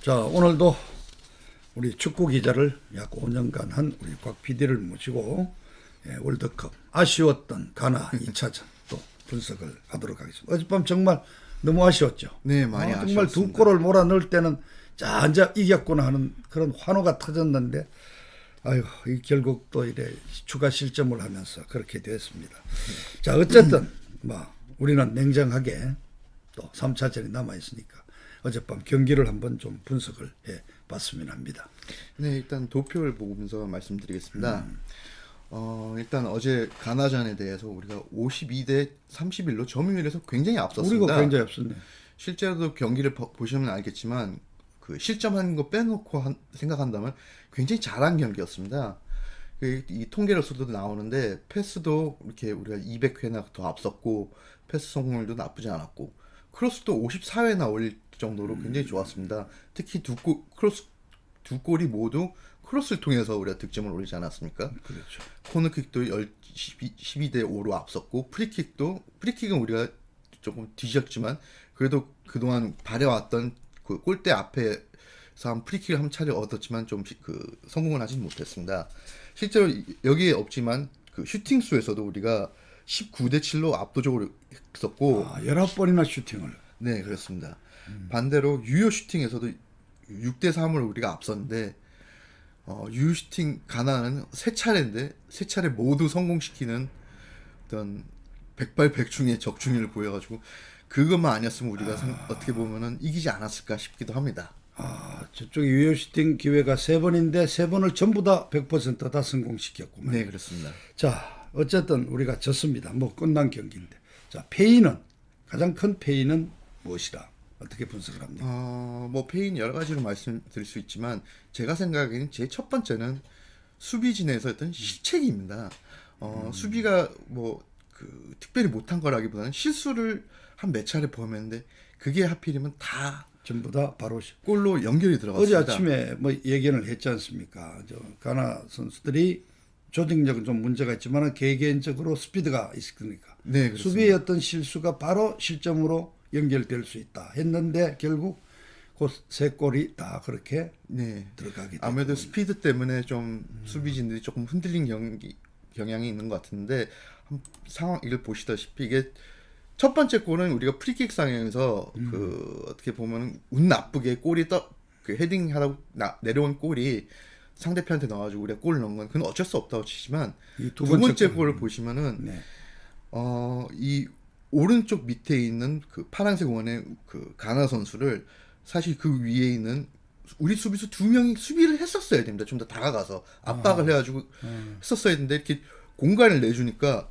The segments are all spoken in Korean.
자, 오늘도 우리 축구 기자를 약 5년간 한 우리 곽 PD를 모시고 월드컵 아쉬웠던 가나 2차전 또 분석을 하도록 하겠습니다. 어젯밤 정말 너무 아쉬웠죠. 네, 많이 정말 아쉬웠습니다. 두 골을 몰아넣을 때는 자, 이제 이겼구나 하는 그런 환호가 터졌는데 아유, 이 결국 또 이래 추가 실점을 하면서 그렇게 됐습니다. 자, 어쨌든 뭐 우리는 냉정하게 또 3차전이 남아 있으니까 어젯밤 경기를 한번 좀 분석을 해 봤으면 합니다. 네, 일단 도표를 보면서 말씀드리겠습니다. 일단 어제 가나전에 대해서 우리가 52대 31로 점유율에서 굉장히 앞섰습니다. 우리가 굉장히 앞섰네. 실제로도 경기를 보시면 알겠지만 그 실점한 거 빼놓고 생각한다면 굉장히 잘한 경기였습니다. 이 통계로서도 나오는데 패스도 이렇게 우리가 200회나 더 앞섰고 패스 성공률도 나쁘지 않았고 크로스도 54회나 올릴 정도로 굉장히 좋았습니다. 특히 두 골이 모두 크로스를 통해서 우리가 득점을 올리지 않았습니까? 그렇죠. 코너킥도 12대 5로 앞섰고 프리킥은 우리가 조금 뒤졌지만 그래도 그동안 발해왔던 그 골대 앞에서 한 프리킥을 한 차례 얻었지만 좀 성공을 하진 못했습니다. 실제로 여기에 없지만 그 슈팅 수에서도 우리가 19대 7로 압도적으로 했었고 19번이나 슈팅을. 네, 그렇습니다. 반대로 유효 슈팅에서도 6대 3으로 우리가 앞섰는데 유효 슈팅 가나는 세 차례 모두 성공시키는 어떤 백발백중의 적중률을 보여가지고 그것만 아니었으면 우리가 어떻게 보면은 이기지 않았을까 싶기도 합니다. 저쪽에 유효 슈팅 기회가 3번인데 3번을 전부 다 100% 성공시켰구만. 네, 그렇습니다. 자, 어쨌든 우리가 졌습니다. 뭐 끝난 경기인데. 자, 페이는 가장 큰 페이는 무엇이다? 어떻게 분석을 합니까? 뭐 페인 여러 가지로 말씀드릴 수 있지만 제가 생각하기에는 제 첫 번째는 수비진에서 어떤 실책입니다. 수비가 뭐 특별히 못한 거라기보다는 실수를 한 몇 차례 범했는데 그게 하필이면 다 전부 다 바로 골로 연결이 들어갔습니다. 어제 아침에 뭐 얘기를 했지 않습니까? 가나 선수들이 조직력은 좀 문제가 있지만 개개인적으로 스피드가 있으니까 네, 그렇습니다. 수비의 어떤 실수가 바로 실점으로 연결될 수 있다 했는데 결국 그 세 골이 다 그렇게 네, 들어가게 됐고 아무래도 스피드 때문에 좀 수비진들이 조금 흔들린 경향이 있는 것 같은데 이걸 보시다시피 이게 첫 번째 골은 우리가 프리킥 상황에서 어떻게 보면 운 나쁘게 골이 헤딩하다고 내려온 골이 상대편한테 넣어가지고 우리가 골을 넣은 건 그건 어쩔 수 없다고 치지만 두 번째 골을 보시면은 네. 이 오른쪽 밑에 있는 그 파란색 원의 그 가나 선수를 사실 그 위에 있는 우리 수비수 2명이 수비를 했었어야 됩니다. 좀 더 다가가서 압박을 해가지고 했었어야 되는데 이렇게 공간을 내주니까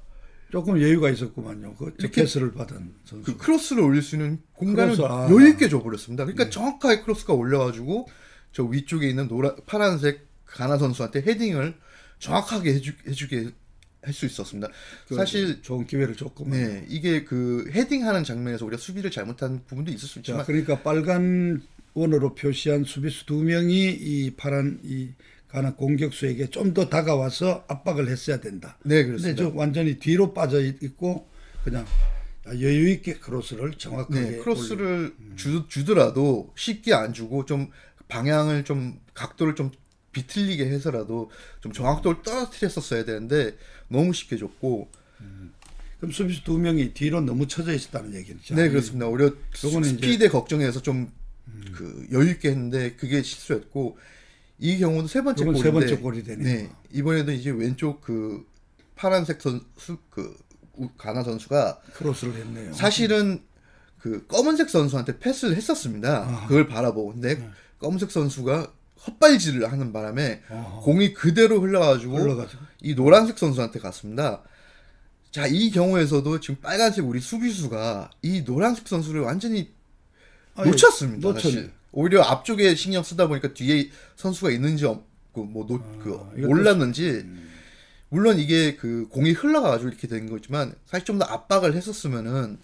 조금 여유가 있었구만요. 이렇게 패스를 받은 선수. 그 크로스를 올릴 수 있는 공간을 크로스, 여유 있게 줘버렸습니다. 그러니까 정확하게 크로스가 올려가지고 저 위쪽에 있는 파란색 가나 선수한테 헤딩을 정확하게 해주게 할 수 있었습니다. 사실 좋은 기회를 줬구만. 네, 이게 그 헤딩하는 장면에서 우리가 수비를 잘못한 부분도 있을 수 있지만 그러니까 빨간 원으로 표시한 수비수 2명이 이 파란 이 가나 공격수에게 좀 더 다가와서 압박을 했어야 된다. 네, 그렇습니다. 근데 저 완전히 뒤로 빠져 있고 그냥 여유 있게 크로스를 정확하게 네, 크로스를 주더라도 쉽게 안 주고 좀 방향을 좀 각도를 좀 비틀리게 해서라도 좀 정확도를 떨어뜨렸었어야 되는데 너무 쉽게 줬고 그럼 수비수 2명이 뒤로 너무 쳐져 있었다는 얘기죠. 네, 그렇습니다. 오히려 요거는 스피드에 걱정해서 좀 여유 있게 했는데 그게 실수였고 이 경우도 세 번째 골인데 세 번째 골이 되네요. 네, 이번에도 이제 왼쪽 그 파란색 선수 가나 선수가 크로스를 했네요. 사실은 그 검은색 선수한테 패스를 했었습니다. 그걸 바라보고 근데 검은색 선수가 헛발질을 하는 바람에 공이 그대로 흘러가지고 이 노란색 선수한테 갔습니다. 자, 이 경우에서도 지금 빨간색 우리 수비수가 이 노란색 선수를 완전히 놓쳤습니다. 사실. 오히려 앞쪽에 신경 쓰다 보니까 뒤에 선수가 있는지 없고 몰랐는지 물론 이게 그 공이 흘러가지고 이렇게 된 거지만 사실 좀 더 압박을 했었으면은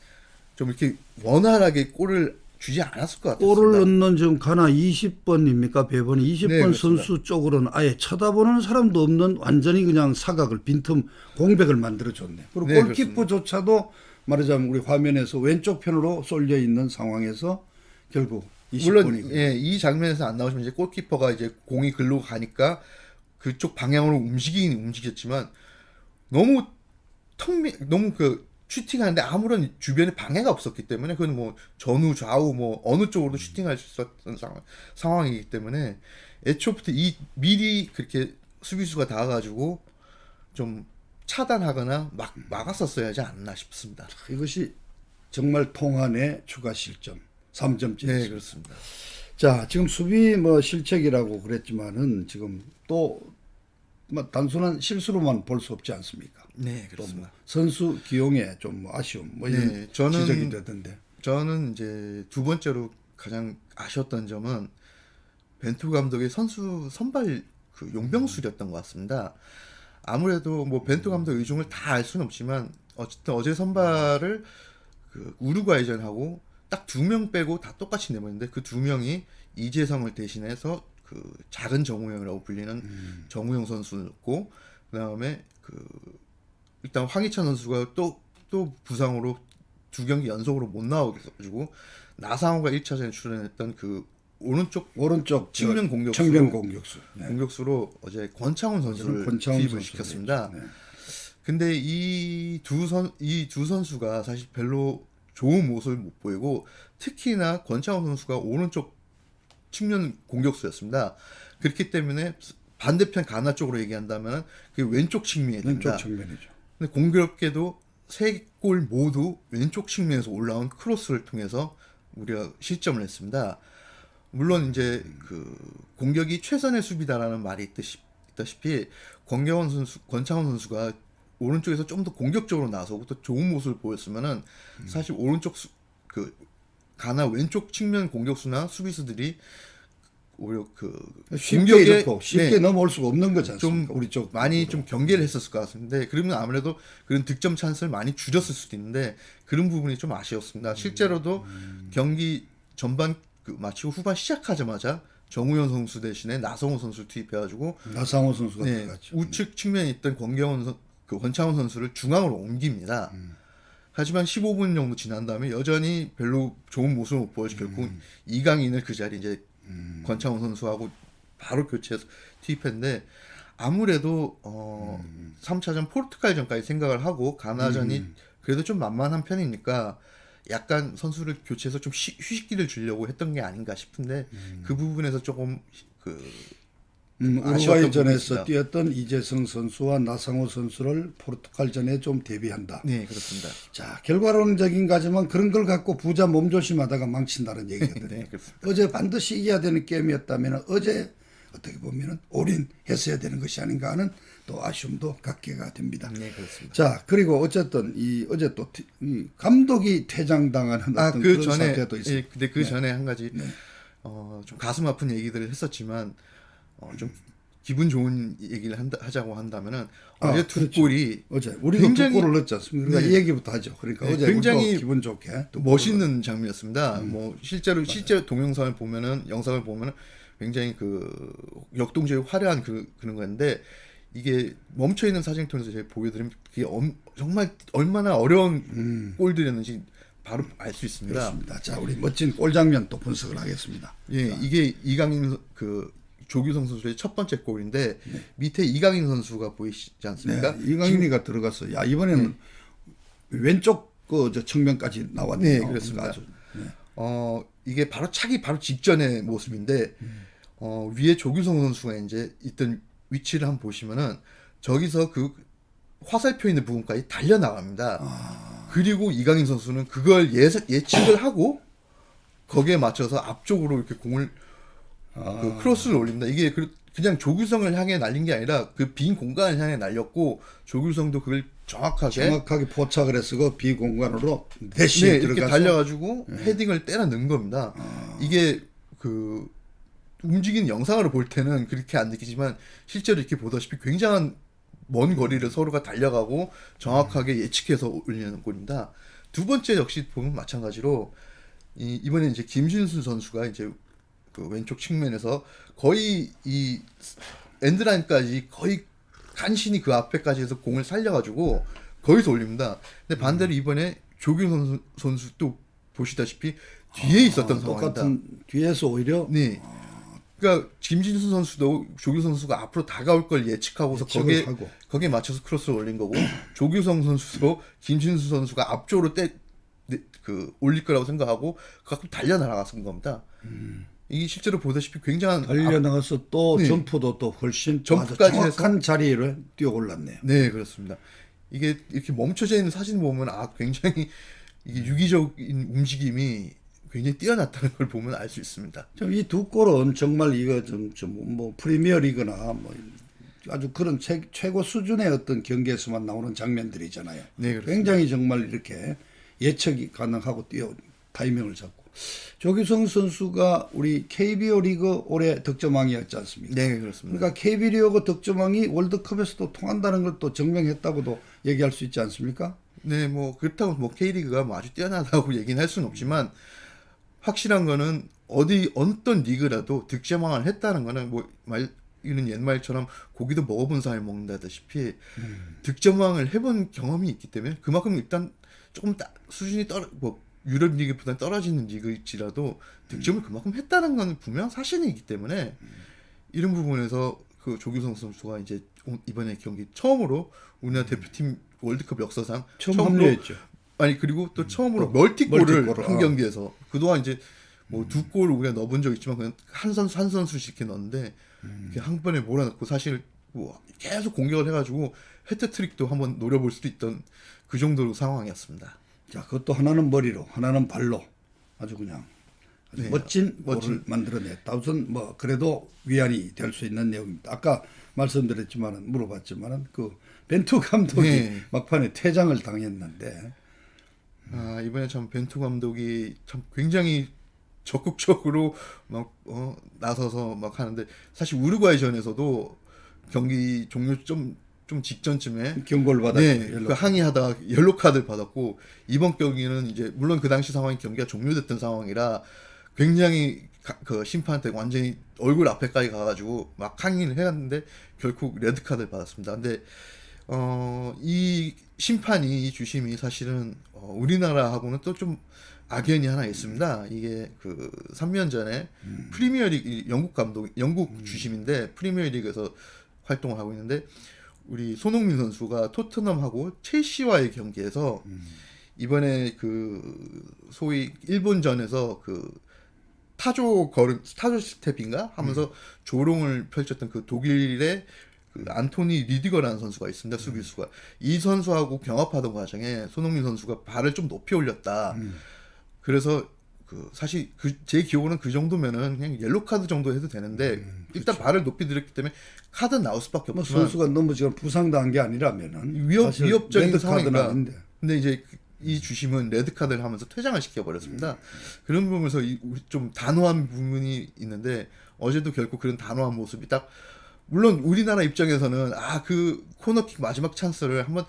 좀 이렇게 원활하게 골을 주지 않았을 것 같습니다. 골을 넣는 지금 가나 20번입니까? 배번이 20번 네, 선수 쪽으로는 아예 쳐다보는 사람도 없는 완전히 그냥 사각을 빈틈 공백을 만들어 줬네. 그리고 네, 골키퍼조차도 말하자면 우리 화면에서 왼쪽 편으로 쏠려 있는 상황에서 결국 물론 20분이고. 예, 이 장면에서 안 나오시면 이제 골키퍼가 이제 공이 글로 가니까 그쪽 방향으로 움직이긴 움직였지만 너무 너무 그 슈팅하는데 아무런 주변에 방해가 없었기 때문에 그건 뭐 전후 좌우 뭐 어느 쪽으로도 슈팅할 수 있었던 상황이기 때문에 애초부터 이 미리 그렇게 수비수가 나와가지고 좀 차단하거나 막았었어야지 않나 싶습니다. 이것이 정말 통안의 추가 실점 3점째. 네, 그렇습니다. 자, 지금 수비 뭐 실책이라고 그랬지만은 지금 또 뭐 단순한 실수로만 볼 수 없지 않습니까? 네, 또 그렇습니다. 뭐 선수 기용에 좀 아쉬움 뭐 이런 네, 저는- 지적이 되던데. 저는 이제 두 번째로 가장 아쉬웠던 점은 벤투 감독의 선수 선발 그 용병술이었던 것 같습니다. 아무래도 뭐 벤투 감독 의중을 다 알 수는 없지만 어쨌든 어제 선발을 그 우루과이전하고 딱 2명 빼고 다 똑같이 내보냈는데 그 2명이 이재성을 대신해서 그 작은 정우영이라고 불리는 정우영 선수였고 그다음에 그 일단 황희찬 선수가 또 부상으로 2경기 연속으로 못 나오게 해가지고 나상호가 1차전에 출연했던 그 오른쪽 측면 공격수로 측면 공격수. 네. 공격수로 어제 권창훈 선수를 권창훈 투입을 선수를 시켰습니다. 네. 근데 이 두 선수가 사실 별로 좋은 모습을 못 보이고 특히나 권창훈 선수가 오른쪽 측면 공격수였습니다. 그렇기 때문에 반대편 가나 쪽으로 얘기한다면 그 왼쪽 측면이 됩니다. 왼쪽 측면이죠. 근데 공교롭게도 세 골 모두 왼쪽 측면에서 올라온 크로스를 통해서 우리가 실점을 했습니다. 물론 이제 그 공격이 최선의 수비다라는 말이 있다시피 권창훈 선수가 오른쪽에서 좀 더 공격적으로 나서고 또 좋은 모습을 보였으면은 사실 오른쪽 그 가나 왼쪽 측면 공격수나 수비수들이 오히려 그 쉽게 이렇고 쉽게 네, 넘어올 수가 없는 거지 좀 않습니까? 우리 쪽 많이 좀 경계를 했었을 것 같은데 그러면 아무래도 그런 득점 찬스를 많이 줄였을 수도 있는데 그런 부분이 좀 아쉬웠습니다. 실제로도 경기 전반 그 마치고 후반 시작하자마자 정우영 선수 대신에 나성호 선수를 투입해가지고 나상호 선수가 네, 들어갔죠. 우측 측면에 있던 권창훈 선수를 중앙으로 옮깁니다. 하지만 15분 정도 지난 다음에 여전히 별로 좋은 모습을 못 보여서 결국 이강인을 그 자리에 이제 권창훈 선수하고 바로 교체해서 투입했는데 아무래도 3차전 포르투갈전까지 생각을 하고 가나전이 그래도 좀 만만한 편이니까 약간 선수를 교체해서 좀 휴식기를 주려고 했던 게 아닌가 싶은데 그 부분에서 조금 아쉬웠던 부분이 우루과이전에서 있습니다. 뛰었던 이재성 선수와 나상호 선수를 포르투갈전에 좀 대비한다. 네, 그렇습니다. 자, 결과론적인 거지만 그런 걸 갖고 부자 몸조심하다가 망친다는 얘기거든요. 네, 그렇습니다. 어제 반드시 이겨야 되는 게임이었다면 어제 어떻게 보면 올인했어야 되는 것이 아닌가 하는 또 아쉬움도 갖게가 됩니다. 네, 그렇습니다. 자, 그리고 어쨌든 이 어제 또 이 감독이 퇴장당하는 어떤 그 그런 전에 사태도 있어요. 예, 근데 그 전에 한 가지 좀 가슴 아픈 얘기들을 했었지만 좀 기분 좋은 얘기를 하자고 한다면은 어제 두 그렇죠. 골이 어제 우리도 굉장히- 두 골을 넣었지 않습니까? 그러니까 네. 이 얘기부터 하죠. 그러니까 네, 어제 굉장히 우리도 기분 좋게 또 멋있는 장면이었습니다. 뭐 실제 동영상을 보면은 영상을 보면은 굉장히 그 역동적이고 화려한 그런 건데 이게 멈춰 있는 사진을 통해서 제가 보여드리면 그게 정말 얼마나 어려운 골들이었는지 바로 알 수 있습니다. 그렇습니다. 자, 우리 멋진 골 장면 또 분석을 하겠습니다. 예, 이게 이강인 그 조규성 선수의 첫 번째 골인데 밑에 이강인 선수가 보이시지 않습니까? 네, 이강인이가 들어갔어. 야, 이번에는 왼쪽 저 측면까지 나왔네요. 네, 그렇습니다. 아주, 네. 이게 바로 차기 바로 직전의 모습인데 위에 조규성 선수가 이제 있던 위치를 한번 보시면은 저기서 그 화살표 있는 부분까지 달려 나갑니다. 그리고 이강인 선수는 그걸 예측을 하고 거기에 맞춰서 앞쪽으로 이렇게 공을 그 크로스를 올립니다. 이게 그냥 조규성을 향해 날린 게 아니라 그 빈 공간을 향해 날렸고 조규성도 그걸 정확하게 포착을 해서 그 비공간으로 대시 네, 이렇게 들어가서 달려가지고 헤딩을 때려 넣은 겁니다. 이게 그 움직이는 영상으로 볼 때는 그렇게 안 느끼지만 실제로 이렇게 보다시피 굉장한 먼 거리를 서로가 달려가고 정확하게 예측해서 올리는 골입니다. 두 번째 역시 보면 마찬가지로 이번에 이제 김신수 선수가 이제 그 왼쪽 측면에서 거의 이 엔드라인까지 거의 간신히 그 앞에까지 해서 공을 살려가지고 거기서 올립니다. 근데 반대로 이번에 조규성 선수 또 보시다시피 뒤에 있었던 상황이다. 똑같은 뒤에서 오히려 네. 그러니까 김진수 선수도 조규 선수가 앞으로 다가올 걸 예측하고서 거기에 맞춰서 크로스를 올린 거고 조규성 선수도 김진수 선수가 앞쪽으로 올릴 거라고 생각하고 가끔 달려 나가서 겁니다. 이게 실제로 보다시피 굉장한 달려나가서 또 네. 점프도 또 훨씬 점프까지 정확한 자리를 뛰어 올랐네요. 네, 그렇습니다. 이게 이렇게 멈춰져 있는 사진 보면 굉장히 이게 유기적인 움직임이 굉장히 뛰어났다는 걸 보면 알 수 있습니다. 이 두 골은 정말 이거 뭐 프리미어 리그나 뭐 아주 그런 최고 수준의 어떤 경기에서만 나오는 장면들이잖아요. 네, 그렇습니다. 굉장히 정말 이렇게 예측이 가능하고 타이밍을 잡고 조규성 선수가 우리 KBO 리그 올해 득점왕이었지 않습니까? 네, 그렇습니다. 그러니까 KBO 득점왕이 월드컵에서도 통한다는 걸 또 증명했다고도 얘기할 수 있지 않습니까? 네, 뭐 그렇다고 뭐 K리그가 뭐 아주 뛰어나다고 얘기는 할 수는 없지만 확실한 거는 어떤 리그라도 득점왕을 했다는 거는 이는 옛말처럼 고기도 먹어본 사람이 먹는다다시피 득점왕을 해본 경험이 있기 때문에 그만큼 일단 조금 수준이 유럽 리그보다 떨어지는 리그일지라도 득점을 그만큼 했다는 건 분명 사실이기 때문에 이런 부분에서 그 조규성 선수가 이제 이번에 경기 처음으로 우리나라 대표팀 월드컵 역사상 처음 합류했죠. 아니 그리고 또 처음으로 멀티골을 한 경기에서 그동안 이제 뭐 두 골을 우리가 넣어본 적 있지만 그냥 한 선수씩 이렇게 넣었는데 이렇게 한 번에 몰아넣고 사실 뭐 계속 공격을 해가지고 해트트릭도 한번 노려볼 수도 있던 그 정도로 상황이었습니다. 자, 그것도 하나는 머리로, 하나는 발로 아주 그냥 아주 네, 멋진 골을 만들어냈다. 우선 뭐 그래도 위안이 될 수 있는 내용입니다. 아까 말씀드렸지만은 물어봤지만은 그 벤투 감독이 네. 막판에 퇴장을 당했는데 이번에 참 벤투 감독이 참 굉장히 적극적으로 막 나서서 막 하는데 사실 우루과이전에서도 경기 종료 좀 직전쯤에 경고를 받았죠. 네, 그 항의하다 옐로 카드를 받았고 이번 경기는 이제 물론 그 당시 상황이 경기가 종료됐던 상황이라 굉장히 그 심판한테 완전히 얼굴 앞에까지 가가지고 막 항의를 해갔는데 결국 레드 카드를 받았습니다. 근데 이 심판이 이 주심이 사실은 우리나라하고는 또 좀 악연이 하나 있습니다. 이게 그 3년 전에 프리미어리그 영국 주심인데 프리미어리그에서 활동을 하고 있는데 우리 손흥민 선수가 토트넘하고 첼시와의 경기에서 이번에 그 소위 일본전에서 그 타조 스텝인가 하면서 조롱을 펼쳤던 그 독일의 그 안토니 리디거라는 선수가 있습니다. 수비수가 이 선수하고 경합하던 과정에 손흥민 선수가 발을 좀 높이 올렸다. 그래서 사실 제 기억으로는 그 정도면은 그냥 옐로 카드 정도 해도 되는데 일단 발을 높이 들였기 때문에 카드는 나올 수밖에 뭐 없지만 선수가 너무 지금 부상당한 게 아니라면은 위협적인 레드 카드는 상황인가. 아닌데. 근데 이제 이 주심은 레드 카드를 하면서 퇴장을 시켜버렸습니다. 그런 부분에서 좀 단호한 부분이 있는데 어제도 결국 그런 단호한 모습이 딱 물론 우리나라 입장에서는 그 코너킥 마지막 찬스를 한번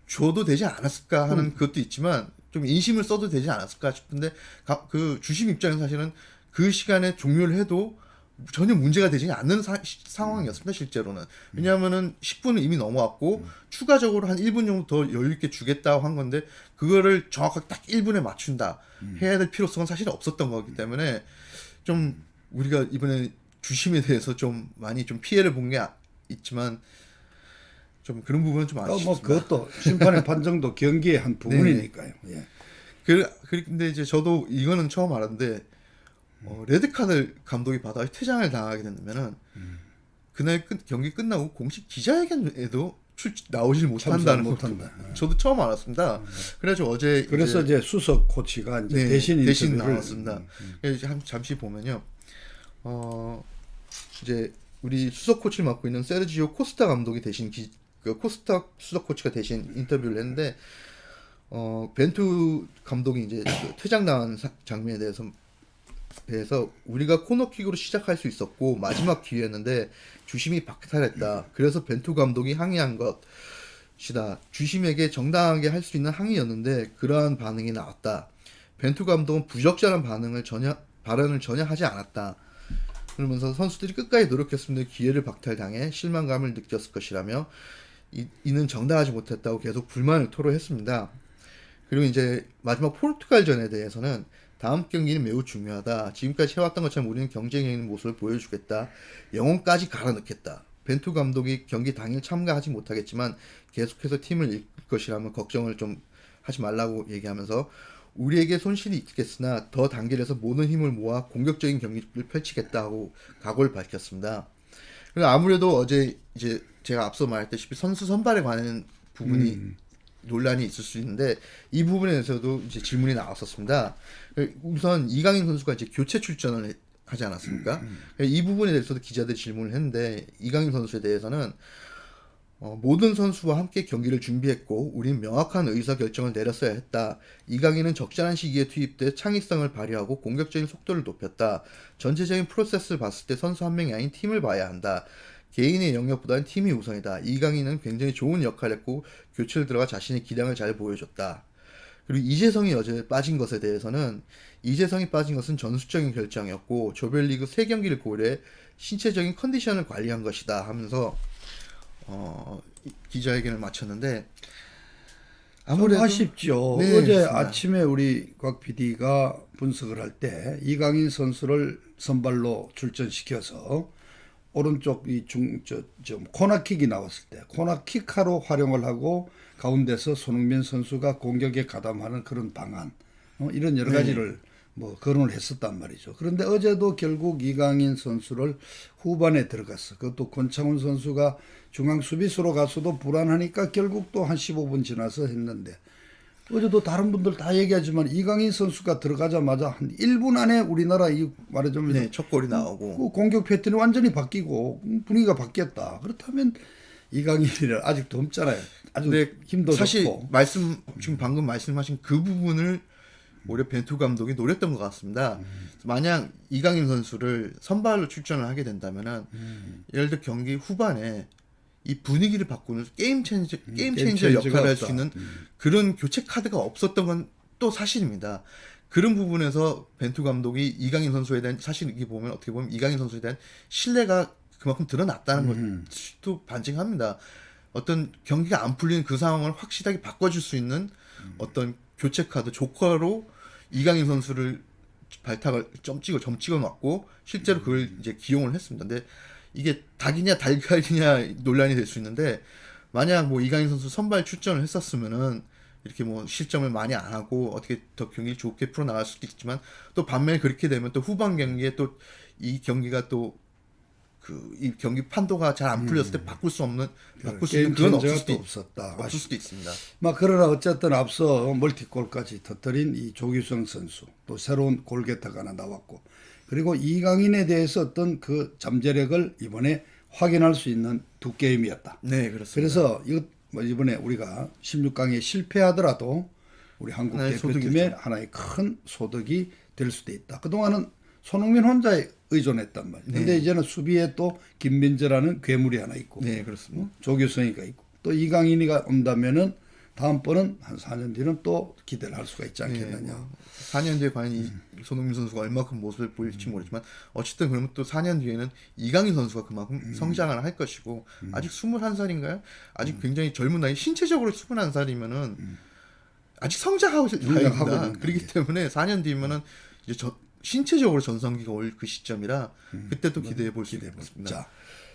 줘도 되지 않았을까 하는 것도 있지만 좀 인심을 써도 되지 않았을까 싶은데 그 주심 입장에서 사실은 그 시간에 종료를 해도 전혀 문제가 되지 않는 상황이었습니다. 실제로는. 왜냐하면은 10분은 이미 넘어왔고 추가적으로 한 1분 정도 더 여유 있게 주겠다고 한 건데 그거를 정확하게 딱 1분에 맞춘다 해야 될 필요성은 사실 없었던 거기 때문에 좀 우리가 이번에 주심에 대해서 좀 많이 좀 피해를 본 게 있지만 좀 그런 부분은 좀 아쉽습니다. 뭐 그것도 심판의 판정도 경기의 한 부분이니까요. 예. 근데 이제 저도 이거는 처음 알았는데 레드카드 감독이 받아 퇴장을 당하게 된다면은 그날 경기 끝나고 공식 기자회견에도 나오질 못한다는 것도 저도 처음 알았습니다. 그래서 그래서 이제 수석 코치가 이제 대신 나왔습니다. 잠시 보면요, 이제 우리 수석 코치를 맡고 있는 세르지오 코스타 감독이 대신 코스타 수석 코치가 대신 인터뷰를 했는데 벤투 감독이 이제 퇴장당한 장면에 대해서 우리가 코너킥으로 시작할 수 있었고 마지막 기회였는데 주심이 박탈했다. 그래서 벤투 감독이 항의한 것이다. 주심에게 정당하게 할 수 있는 항의였는데 그러한 반응이 나왔다. 벤투 감독은 부적절한 발언을 전혀 하지 않았다. 그러면서 선수들이 끝까지 노력했음에도 기회를 박탈당해 실망감을 느꼈을 것이라며 이는 정당하지 못했다고 계속 불만을 토로했습니다. 그리고 이제 마지막 포르투갈전에 대해서는 다음 경기는 매우 중요하다. 지금까지 해왔던 것처럼 우리는 경쟁에 있는 모습을 보여주겠다. 영혼까지 갈아넣겠다. 벤투 감독이 경기 당일 참가하지 못하겠지만 계속해서 팀을 이끌 것이라면 걱정을 좀 하지 말라고 얘기하면서 우리에게 손실이 있겠으나 더 단계에서 모든 힘을 모아 공격적인 경기를 펼치겠다 하고 각오를 밝혔습니다. 그리고 아무래도 어제 이제 제가 앞서 말했다시피 선수 선발에 관한 부분이 논란이 있을 수 있는데 이 부분에 대해서도 이제 질문이 나왔었습니다. 우선 이강인 선수가 이제 교체 출전을 하지 않았습니까? 이 부분에 대해서도 기자들이 질문을 했는데 이강인 선수에 대해서는 모든 선수와 함께 경기를 준비했고 우린 명확한 의사결정을 내렸어야 했다. 이강인은 적절한 시기에 투입돼 창의성을 발휘하고 공격적인 속도를 높였다. 전체적인 프로세스를 봤을 때 선수 한 명이 아닌 팀을 봐야 한다. 개인의 영역보다는 팀이 우선이다. 이강인은 굉장히 좋은 역할을 했고 교체를 들어가 자신의 기량을 잘 보여줬다. 그리고 이재성이 어제 빠진 것에 대해서는 이재성이 빠진 것은 전술적인 결정이었고 조별리그 3경기를 고려해 신체적인 컨디션을 관리한 것이다 하면서 기자회견을 마쳤는데 아무래도 아쉽죠. 네, 어제 그렇습니다. 아침에 우리 곽 PD가 분석을 할 때 이강인 선수를 선발로 출전시켜서 오른쪽 코너킥이 나왔을 때 코너킥하로 활용을 하고 가운데서 손흥민 선수가 공격에 가담하는 그런 방안 이런 여러 가지를 뭐 거론을 했었단 말이죠. 그런데 어제도 결국 이강인 선수를 후반에 들어갔어. 그것도 권창훈 선수가 중앙 수비수로 가서도 불안하니까 결국 또 한 15분 지나서 했는데 어제도 다른 분들 다 얘기하지만 이강인 선수가 들어가자마자 한 1분 안에 우리나라 이 말하자면 첫 골이 나오고 그 공격 패턴이 완전히 바뀌고 분위기가 바뀌었다. 그렇다면 이강인이는 아직도 없잖아요. 아주 힘도 사실 좋고. 지금 방금 말씀하신 그 부분을 올해 벤투 감독이 노렸던 것 같습니다. 만약 이강인 선수를 선발로 출전을 하게 된다면은 예를 들어 경기 후반에 이 분위기를 바꾸는 게임 체인저 역할을 할 수 있는 그런 교체 카드가 없었던 건 또 사실입니다. 그런 부분에서 벤투 감독이 이강인 선수에 대한 사실 이게 보면 어떻게 보면 이강인 선수에 대한 신뢰가 그만큼 드러났다는 것도 반증합니다. 어떤 경기가 안 풀리는 그 상황을 확실하게 바꿔줄 수 있는 어떤 교체 카드 조커로 이강인 선수를 발탁을 점 찍어 놨고 실제로 그걸 이제 기용을 했습니다. 근데 이게 닭이냐 달걀이냐 논란이 될 수 있는데 만약 뭐 이강인 선수 선발 출전을 했었으면은 이렇게 뭐 실점을 많이 안 하고 어떻게 더 경기를 좋게 풀어 나갈 수도 있지만 또 반면에 그렇게 되면 또 후반 경기에 또 이 경기가 또 이 경기 판도가 잘 안 풀렸을 때 바꿀 수 있는 그건 없을 수도 있습니다. 막 그러나 어쨌든 앞서 멀티골까지 터뜨린 이 조규성 선수 또 새로운 골게터가 하나 나왔고 그리고 이강인에 대해서 어떤 그 잠재력을 이번에 확인할 수 있는 두 게임이었다. 네, 그렇습니다. 그래서 이번에 우리가 16강에 실패하더라도 우리 한국 대표팀의 하나의 큰 소득이 될 수도 있다. 그동안은 손흥민 혼자에 의존했단 말이에요. 근데 이제는 수비에 또 김민재라는 괴물이 하나 있고 네, 그렇습니다. 조규성이가 있고 또 이강인이가 온다면은 다음번은 한 4년 뒤는 또 기대를 할 수가 있지 않겠느냐. 4년 뒤에 과연 이 손흥민 선수가 얼마큼 모습을 보일지 모르지만 어쨌든 그러면 또 4년 뒤에는 이강인 선수가 그만큼 성장을 할 것이고 아직 21살인가요? 아직 굉장히 젊은 나이 신체적으로 21살이면은 아직 성장하고 있습니다. 그렇기 때문에 4년 뒤면은 이제 신체적으로 전성기가 올 그 시점이라 그때 또 기대해 볼 수 있습니다.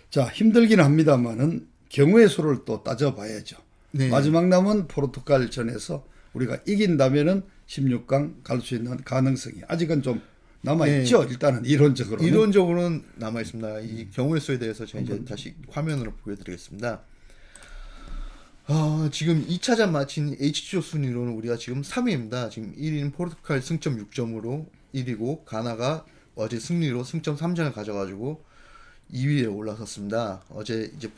자 힘들긴 합니다만은 경우의 수를 또 따져봐야죠. 네. 마지막 남은 포르투갈전에서 우리가 이긴다면은 16강 갈 수 있는 가능성이 아직은 좀 남아 있죠. 일단은 이론적으로는 남아 있습니다. 이 경우의 수에 대해서 제가 이제 다시 화면으로 보여드리겠습니다. 지금 2차전 마친 H조 순위로는 우리가 지금 3위입니다. 지금 1위는 포르투갈 승점 6점으로 1위고 가나가 어제 승리로 승점 3점을 가져가지고 2위에 올라섰습니다. 어제 이제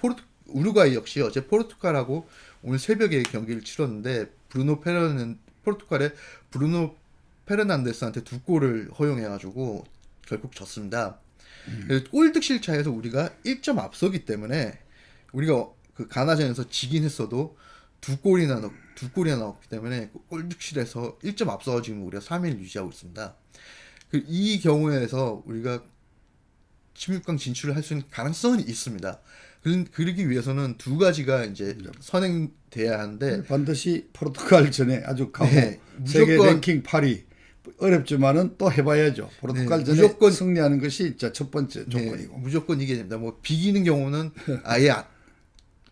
우루과이 역시 어제 포르투갈하고 오늘 새벽에 경기를 치렀는데 포르투갈의 브루노 페르난데스한테 2골을 허용해가지고 결국 졌습니다. 골 득실 차에서 우리가 1점 앞서기 때문에 우리가 그 가나전에서 지긴 했어도 2골이나 나왔기 때문에 골 득실에서 1점 앞서가 지금 우리가 3위를 유지하고 있습니다. 이 경우에서 우리가 16강 진출을 할 수 있는 가능성은 있습니다. 그러기 위해서는 두 가지가 이제 선행돼야 하는데 반드시 포르투갈 전에 아주 강호 세계 랭킹 8위 어렵지만은 또 해봐야죠. 포르투갈 네, 전에 무조건 승리하는 것이 진짜 첫 번째 네, 조건이고. 무조건 이겨야 됩니다. 뭐 비기는 경우는 아예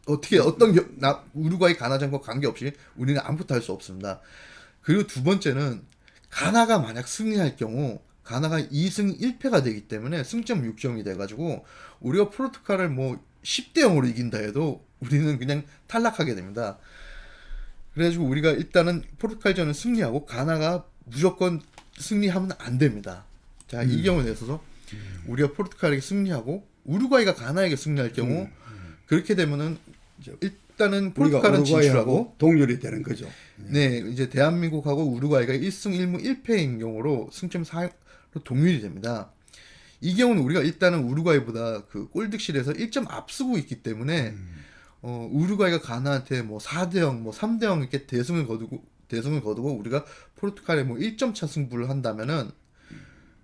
어떻게 우루과이 가나전과 관계없이 우리는 아무것도 할 수 없습니다. 그리고 두 번째는 가나가 만약 승리할 경우 가나가 2승 1패가 되기 때문에 승점 6점이 돼가지고 우리가 포르투갈을 뭐 10대 0으로 이긴다 해도 우리는 그냥 탈락하게 됩니다. 그래가지고 우리가 일단은 포르투갈전을 승리하고 가나가 무조건 승리하면 안 됩니다. 자, 이 경우에 있어서 우리가 포르투갈에게 승리하고 우루과이가 가나에게 승리할 경우 그렇게 되면은 일단은 우리가 포르투갈은 진출하고 우루과이하고 동률이 되는 거죠. 네, 이제 대한민국하고 우루과이가 1승 1무 1패인 경우로 승점 4로 동률이 됩니다. 이 경우는 우리가 일단은 우루과이보다 그 골득실에서 1점 앞서고 있기 때문에 우루과이가 가나한테 뭐 4대 0, 뭐 3대 0 이렇게 대승을 거두고 우리가 포르투갈에 뭐 1점 차 승부를 한다면은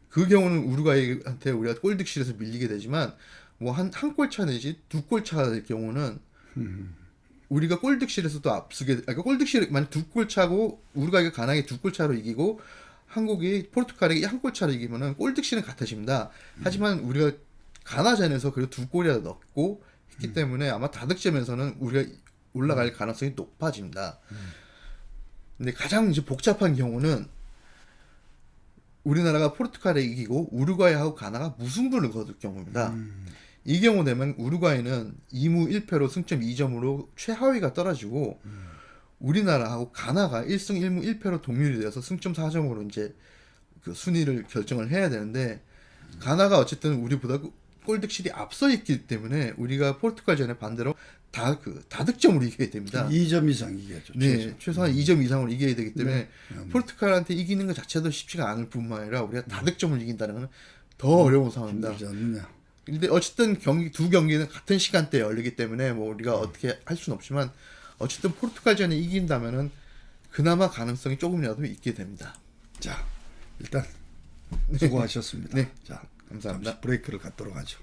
그 경우는 우루과이한테 우리가 골득실에서 밀리게 되지만 뭐 한 골 차 내지 2골 차가 될 경우는 우리가 골득실에서도 앞서게, 그러니까 골득실 만약 2골 차고 우루과이가 가나에게 2골 차로 이기고 한국이 포르투갈에게 1골 차로 이기면은 골득실은 같아집니다. 하지만 우리가 가나전에서 그래도 2골이라도 넣고 했기 때문에 아마 다득점에서는 우리가 올라갈 가능성이 높아집니다. 근데 가장 이제 복잡한 경우는 우리나라가 포르투갈에 이기고 우루과이하고 가나가 무승부를 거둘 경우입니다. 이 경우 되면 우루과이는 2무 1패로 승점 2점으로 최하위가 떨어지고 우리나라하고 가나가 1승 1무 1패로 동률이 되어서 승점 4점으로 이제 그 순위를 결정을 해야 되는데 가나가 어쨌든 우리보다 골득실이 앞서 있기 때문에 우리가 포르투갈전에 반대로 다득점으로 이겨야 됩니다. 2점 이상 이겨야죠. 네, 최소한 2점 이상으로 이겨야 되기 때문에 포르투갈한테 이기는 것 자체도 쉽지가 않을 뿐만 아니라 우리가 다득점을 이긴다는 건 더 어려운 상황입니다. 힘들지 않느냐. 근데 어쨌든 두 경기는 같은 시간대에 열리기 때문에 뭐 우리가 어떻게 할 수는 없지만 어쨌든 포르투갈전에 이긴다면은 그나마 가능성이 조금이라도 있게 됩니다. 자, 일단 수고하셨습니다. 네, 자, 감사합니다. 잠시 브레이크를 갖도록 하죠.